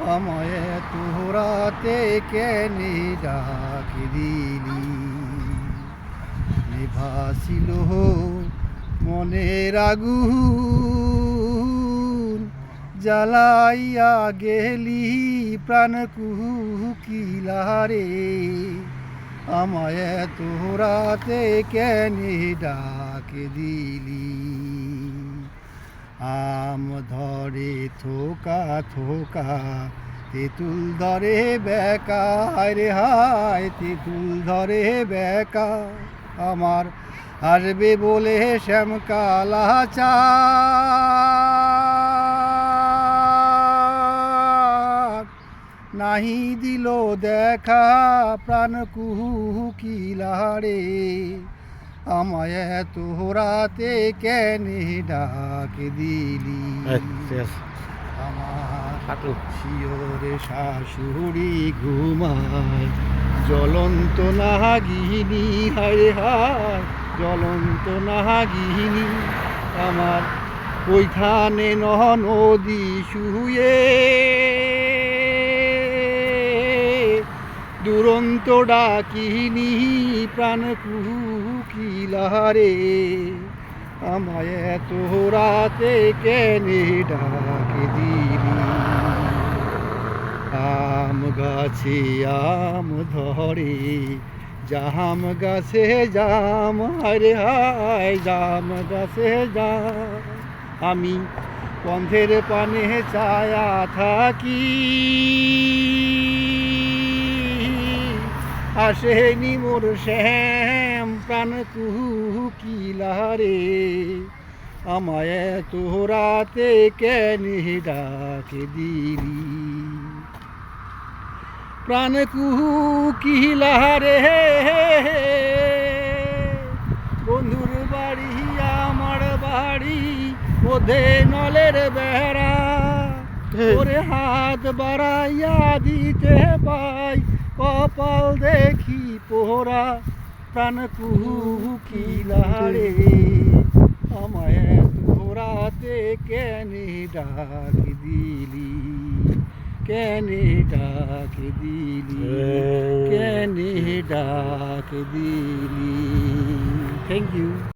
আমায় তোরাতে কেনে ডাক দিলি নিভাছিল মনের আগুন জ্বালাইয়া গেলি প্রাণ কুকিলা রে আমায় তোরাতে কেনে ডাক দিলি আম ধরে থোকা থোকা তেঁতুল ধরে বেকা রে হায় তেঁতুল ধরে বেকা আমার আসবে বলে শ্যামকালা চাঁদ নাহি দিল দেখা প্রাণ কুকিলা রে আমায় তোরাতে কেনে ডাক দিলি আমার শিওরে শাশুড়ি ঘুমায় জ্বলন্ত নাগিনী হায় হায় জ্বলন্ত নাগিনী আমার ওইখানে নদী শুয়ে দুরন্ত ডাকিনি প্রাণ কুকিলা রে আমায় তোরাতে কেনে ডাক দিলি আম গাছে আম ধরে জাম গাছে জাম হায় হায় জাম গাছে জাম আমি পন্থের পানে ছায়া থাকি আসেনি মোর শ্যাম প্রাণ কুকিলা রে আমায় তোরাতে কেনে ডাক দিলি প্রাণ কুকিলা রে বন্ধুর বাড়ি আমার বাড়ি ওধে নলের বেড়া ওরে হাত বাড়াইয়া দিতে পাই কপাল দেখি পোহরা প্রাণ কুকিলা রে আমায় তোরাতে কেনে ডাক দিলি কেনে ডাক দিলি কেনে ডাক দিলি থ্যাংক ইউ